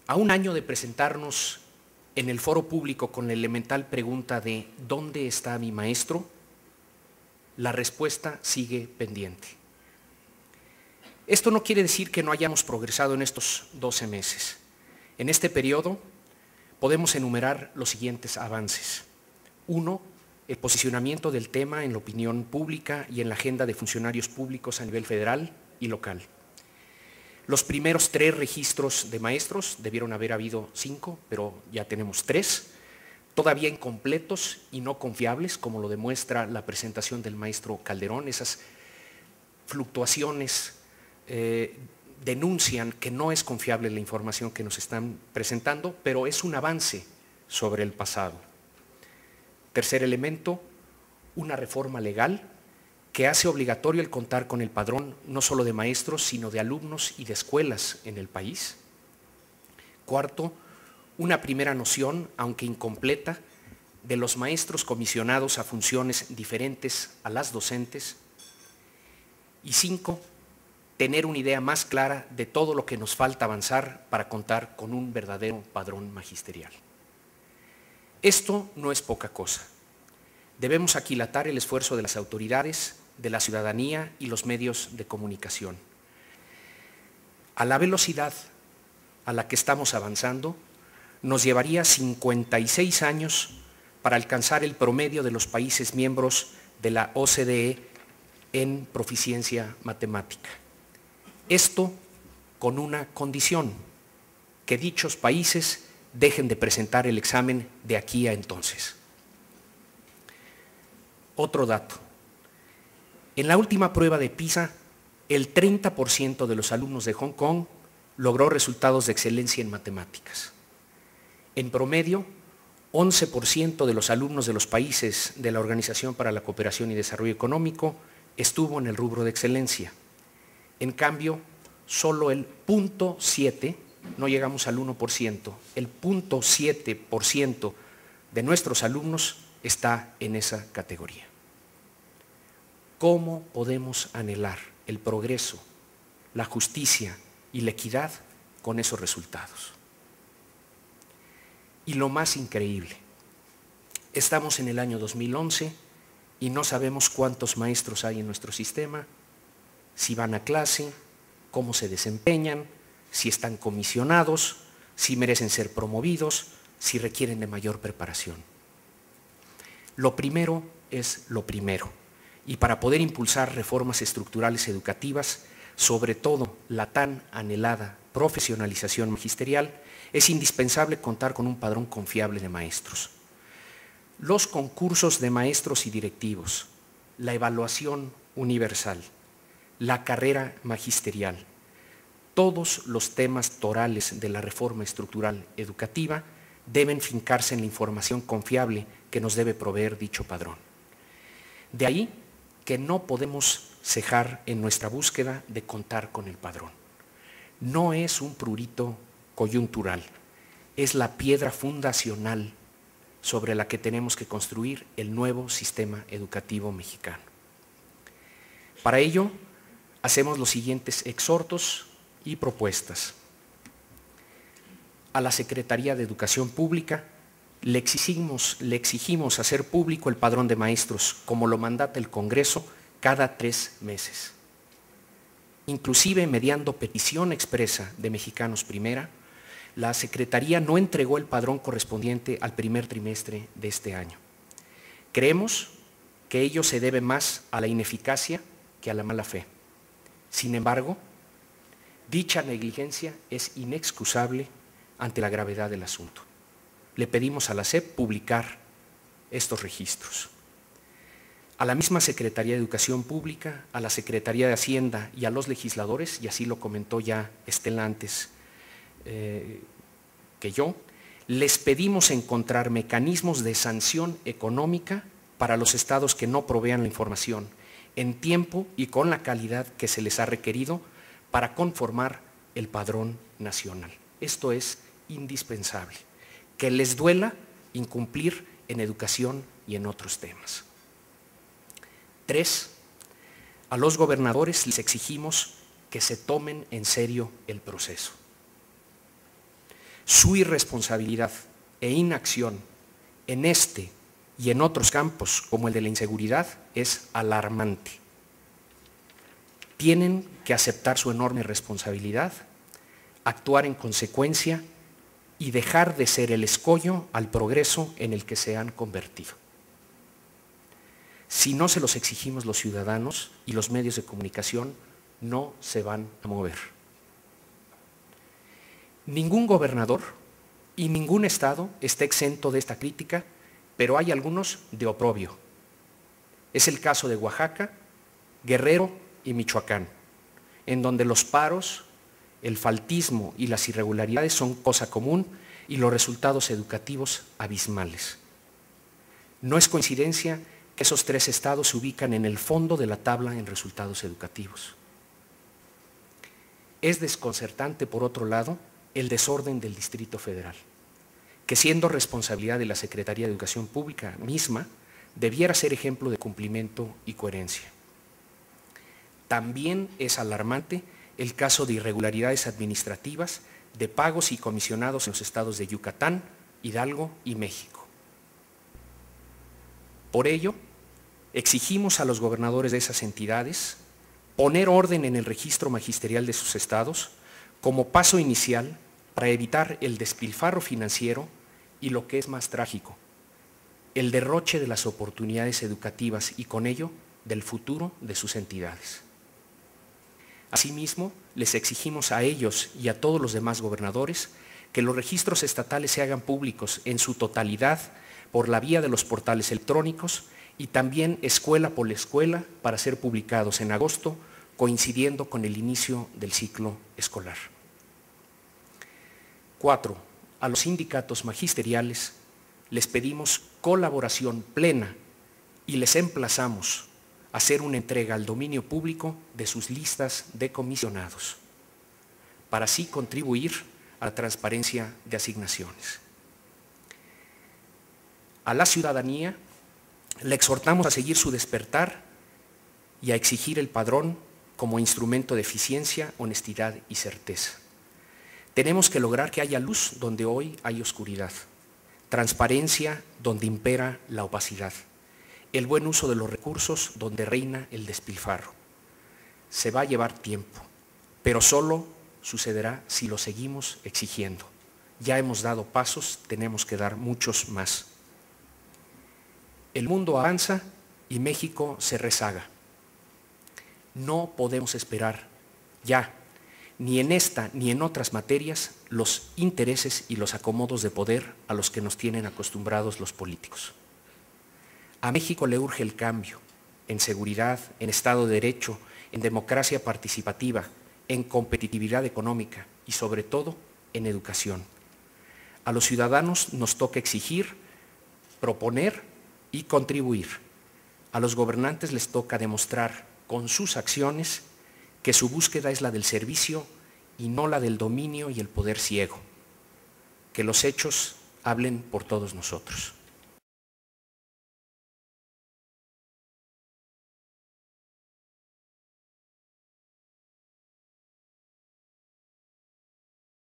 A un año de presentarnos en el foro público con la elemental pregunta de ¿dónde está mi maestro?, la respuesta sigue pendiente. Esto no quiere decir que no hayamos progresado en estos 12 meses. En este periodo podemos enumerar los siguientes avances. 1. El posicionamiento del tema en la opinión pública y en la agenda de funcionarios públicos a nivel federal y local. Los primeros 3 registros de maestros, debieron haber habido 5, pero ya tenemos 3, todavía incompletos y no confiables, como lo demuestra la presentación del maestro Calderón. Esas fluctuaciones denuncian que no es confiable la información que nos están presentando, pero es un avance sobre el pasado. Tercer elemento, una reforma legal que hace obligatorio el contar con el padrón no solo de maestros, sino de alumnos y de escuelas en el país. Cuarto, una primera noción, aunque incompleta, de los maestros comisionados a funciones diferentes a las docentes. Y 5, tener una idea más clara de todo lo que nos falta avanzar para contar con un verdadero padrón magisterial. Esto no es poca cosa. Debemos aquilatar el esfuerzo de las autoridades, de la ciudadanía y los medios de comunicación. A la velocidad a la que estamos avanzando, nos llevaría 56 años para alcanzar el promedio de los países miembros de la OCDE en proficiencia matemática. Esto con una condición, que dichos países dejen de presentar el examen de aquí a entonces. Otro dato. En la última prueba de PISA, el 30% de los alumnos de Hong Kong logró resultados de excelencia en matemáticas. En promedio, 11% de los alumnos de los países de la Organización para la Cooperación y Desarrollo Económico estuvo en el rubro de excelencia. En cambio, solo el 0.7%, no llegamos al 1%, el 0.7% de nuestros alumnos está en esa categoría. ¿Cómo podemos anhelar el progreso, la justicia y la equidad con esos resultados? Y lo más increíble, estamos en el año 2011 y no sabemos cuántos maestros hay en nuestro sistema, si van a clase, cómo se desempeñan, si están comisionados, si merecen ser promovidos, si requieren de mayor preparación. Lo primero es lo primero. Y para poder impulsar reformas estructurales educativas, sobre todo la tan anhelada profesionalización magisterial, es indispensable contar con un padrón confiable de maestros. Los concursos de maestros y directivos, la evaluación universal, la carrera magisterial, todos los temas torales de la reforma estructural educativa deben fincarse en la información confiable que nos debe proveer dicho padrón. De ahí que no podemos cejar en nuestra búsqueda de contar con el padrón. No es un prurito coyuntural, es la piedra fundacional sobre la que tenemos que construir el nuevo sistema educativo mexicano. Para ello, hacemos los siguientes exhortos y propuestas. A la Secretaría de Educación Pública le exigimos hacer público el padrón de maestros, como lo mandata el Congreso, cada 3 meses. Inclusive, mediando petición expresa de Mexicanos Primera, la Secretaría no entregó el padrón correspondiente al primer trimestre de este año. Creemos que ello se debe más a la ineficacia que a la mala fe. Sin embargo, dicha negligencia es inexcusable ante la gravedad del asunto. Le pedimos a la SEP publicar estos registros. A la misma Secretaría de Educación Pública, a la Secretaría de Hacienda y a los legisladores, y así lo comentó ya Estela antes que yo, les pedimos encontrar mecanismos de sanción económica para los estados que no provean la información en tiempo y con la calidad que se les ha requerido para conformar el padrón nacional. Esto es indispensable. Que les duela incumplir en educación y en otros temas. 3. A los gobernadores les exigimos que se tomen en serio el proceso. Su irresponsabilidad e inacción en este y en otros campos, como el de la inseguridad, es alarmante. Tienen que aceptar su enorme responsabilidad, actuar en consecuencia y dejar de ser el escollo al progreso en el que se han convertido. Si no se los exigimos los ciudadanos y los medios de comunicación, no se van a mover. Ningún gobernador y ningún estado está exento de esta crítica, pero hay algunos de oprobio. Es el caso de Oaxaca, Guerrero y Michoacán, en donde los paros, el faltismo y las irregularidades son cosa común y los resultados educativos abismales. No es coincidencia que esos tres estados se ubican en el fondo de la tabla en resultados educativos. Es desconcertante, por otro lado, el desorden del Distrito Federal, que siendo responsabilidad de la Secretaría de Educación Pública misma, debiera ser ejemplo de cumplimiento y coherencia. También es alarmante el caso de irregularidades administrativas de pagos y comisionados en los estados de Yucatán, Hidalgo y México. Por ello, exigimos a los gobernadores de esas entidades poner orden en el registro magisterial de sus estados como paso inicial para evitar el despilfarro financiero y, lo que es más trágico, el derroche de las oportunidades educativas y con ello del futuro de sus entidades. Asimismo, les exigimos a ellos y a todos los demás gobernadores que los registros estatales se hagan públicos en su totalidad por la vía de los portales electrónicos y también escuela por escuela para ser publicados en agosto, coincidiendo con el inicio del ciclo escolar. 4. A los sindicatos magisteriales les pedimos colaboración plena y les emplazamos a hacer una entrega al dominio público de sus listas de comisionados, para así contribuir a la transparencia de asignaciones. A la ciudadanía le exhortamos a seguir su despertar y a exigir el padrón como instrumento de eficiencia, honestidad y certeza. Tenemos que lograr que haya luz donde hoy hay oscuridad, transparencia donde impera la opacidad, el buen uso de los recursos donde reina el despilfarro. Se va a llevar tiempo, pero solo sucederá si lo seguimos exigiendo. Ya hemos dado pasos, tenemos que dar muchos más. El mundo avanza y México se rezaga. No podemos esperar ya, ni en esta ni en otras materias, los intereses y los acomodos de poder a los que nos tienen acostumbrados los políticos. A México le urge el cambio en seguridad, en Estado de Derecho, en democracia participativa, en competitividad económica y sobre todo en educación. A los ciudadanos nos toca exigir, proponer y contribuir. A los gobernantes les toca demostrar con sus acciones que su búsqueda es la del servicio y no la del dominio y el poder ciego. Que los hechos hablen por todos nosotros.